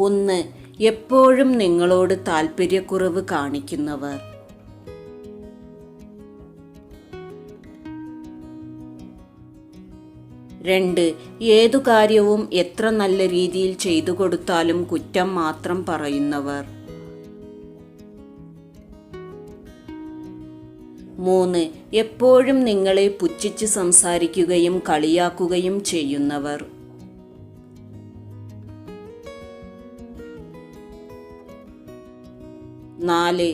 1. എപ്പോഴും നിങ്ങളോട് താൽപ്പര്യക്കുറവ് കാണിക്കുന്നവർ. 2. ഏതു കാര്യവും എത്ര നല്ല രീതിയിൽ ചെയ്തു കൊടുത്താലും കുറ്റം മാത്രം പറയുന്നവർ. 3. എപ്പോഴും നിങ്ങളെ പുച്ഛിച്ച് സംസാരിക്കുകയും കളിയാക്കുകയും ചെയ്യുന്നവർ. 4.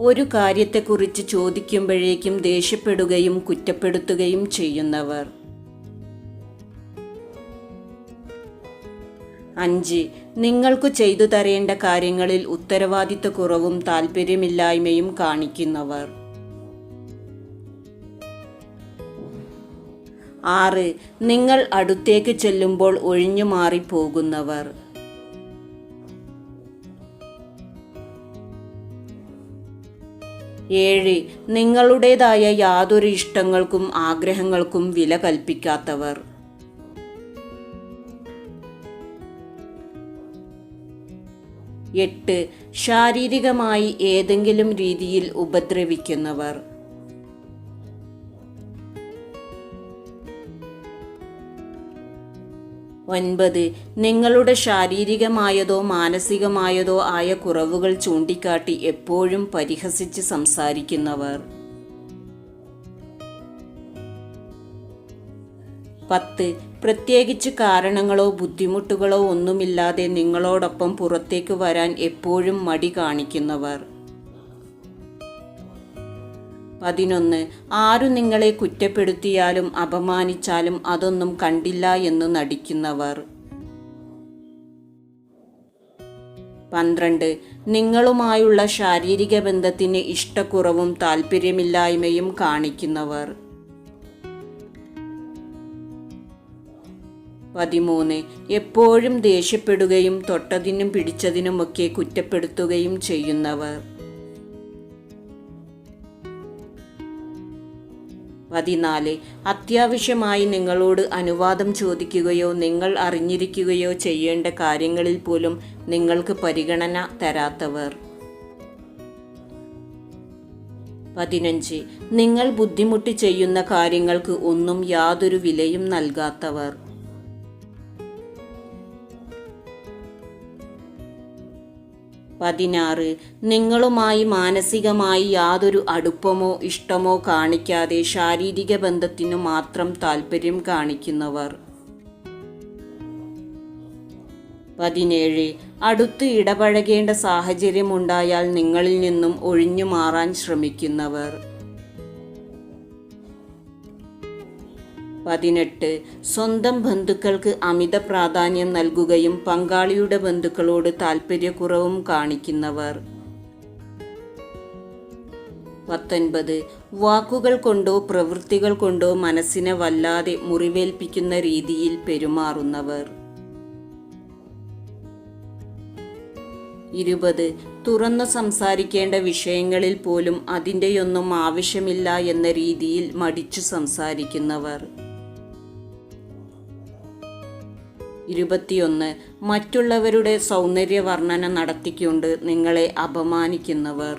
ഒരു കാര്യത്തെക്കുറിച്ച് ചോദിക്കുമ്പോഴേക്കും ദേഷ്യപ്പെടുകയും കുറ്റപ്പെടുത്തുകയും ചെയ്യുന്നവർ. 5. നിങ്ങൾക്ക് ചെയ്തു തരേണ്ട കാര്യങ്ങളിൽ ഉത്തരവാദിത്തക്കുറവും താൽപ്പര്യമില്ലായ്മയും കാണിക്കുന്നവർ. 6. നിങ്ങൾ അടുത്തേക്ക് ചെല്ലുമ്പോൾ ഒഴിഞ്ഞു മാറിപ്പോകുന്നവർ. 7. നിങ്ങളുടേതായ യാതൊരു ഇഷ്ടങ്ങൾക്കും ആഗ്രഹങ്ങൾക്കും വില കൽപ്പിക്കാത്തവർ. 8. ശാരീരികമായി ഏതെങ്കിലും രീതിയിൽ ഉപദ്രവിക്കുന്നവർ. 9. നിങ്ങളുടെ ശാരീരികമായതോ മാനസികമായതോ ആയ കുറവുകൾ ചൂണ്ടിക്കാട്ടി എപ്പോഴും പരിഹസിച്ച് സംസാരിക്കുന്നവർ. 10. പ്രത്യേകിച്ച് കാരണങ്ങളോ ബുദ്ധിമുട്ടുകളോ ഒന്നുമില്ലാതെ നിങ്ങളോടൊപ്പം പുറത്തേക്ക് വരാൻ എപ്പോഴും മടി കാണിക്കുന്നവർ. 11. ആരു നിങ്ങളെ കുറ്റപ്പെടുത്തിയാലും അപമാനിച്ചാലും അതൊന്നും കണ്ടില്ല എന്ന് നടിക്കുന്നവർ. 12. നിങ്ങളുമായുള്ള ശാരീരിക ബന്ധത്തിന് ഇഷ്ടക്കുറവും താൽപ്പര്യമില്ലായ്മയും കാണിക്കുന്നവർ. 13. എപ്പോഴും ദേഷ്യപ്പെടുകയും തൊട്ടതിനും പിടിച്ചതിനുമൊക്കെ കുറ്റപ്പെടുത്തുകയും ചെയ്യുന്നവർ. 14. അത്യാവശ്യമായി നിങ്ങളോട് അനുവാദം ചോദിക്കുകയോ നിങ്ങൾ അറിഞ്ഞിരിക്കുകയോ ചെയ്യേണ്ട കാര്യങ്ങളിൽ പോലും നിങ്ങൾക്ക് പരിഗണന തരാത്തവർ. 15. നിങ്ങൾ ബുദ്ധിമുട്ടി ചെയ്യുന്ന കാര്യങ്ങൾക്ക് ഒന്നും യാതൊരു വിലയും നൽകാത്തവർ. 16. നിങ്ങളുമായി മാനസികമായി യാതൊരു അടുപ്പമോ ഇഷ്ടമോ കാണിക്കാതെ ശാരീരിക ബന്ധത്തിനു മാത്രം താൽപ്പര്യം കാണിക്കുന്നവർ. 17. അടുത്ത് ഇടപഴകേണ്ട സാഹചര്യമുണ്ടായാൽ നിങ്ങളിൽ നിന്നും ഒഴിഞ്ഞു മാറാൻ ശ്രമിക്കുന്നവർ. 18. സ്വന്തം ബന്ധുക്കൾക്ക് അമിത പ്രാധാന്യം നൽകുകയും പങ്കാളിയുടെ ബന്ധുക്കളോട് താൽപ്പര്യക്കുറവും കാണിക്കുന്നവർ. 19. വാക്കുകൾ കൊണ്ടോ പ്രവൃത്തികൾ കൊണ്ടോ മനസ്സിനെ വല്ലാതെ മുറിവേൽപ്പിക്കുന്ന രീതിയിൽ പെരുമാറുന്നവർ. 20. തുറന്നു സംസാരിക്കേണ്ട വിഷയങ്ങളിൽ പോലും അതിൻ്റെയൊന്നും ആവശ്യമില്ല എന്ന രീതിയിൽ മടിച്ചു സംസാരിക്കുന്നവർ. 21. മറ്റുള്ളവരുടെ സൗന്ദര്യ വർണ്ണന നടത്തിക്കൊണ്ട് നിങ്ങളെ അപമാനിക്കുന്നവർ.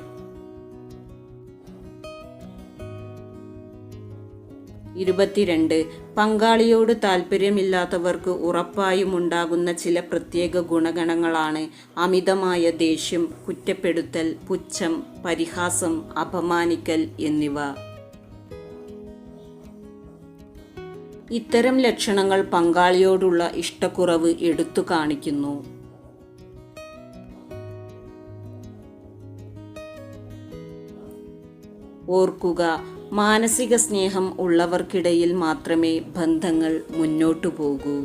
22. പങ്കാളിയോട് താൽപ്പര്യമില്ലാത്തവർക്ക് ഉറപ്പായും ഉണ്ടാകുന്ന ചില പ്രത്യേക ഗുണഗണങ്ങളാണ് അമിതമായ ദേഷ്യം, കുറ്റപ്പെടുത്തൽ, പുച്ഛം, പരിഹാസം, അപമാനിക്കൽ എന്നിവ. ഇത്തരം ലക്ഷണങ്ങൾ പങ്കാളിയോടുള്ള ഇഷ്ടക്കുറവ് എടുത്തു കാണിക്കുന്നു. ഓർക്കുക, മാനസിക സ്നേഹം ഉള്ളവർക്കിടയിൽ മാത്രമേ ബന്ധങ്ങൾ മുന്നോട്ടു പോകൂ.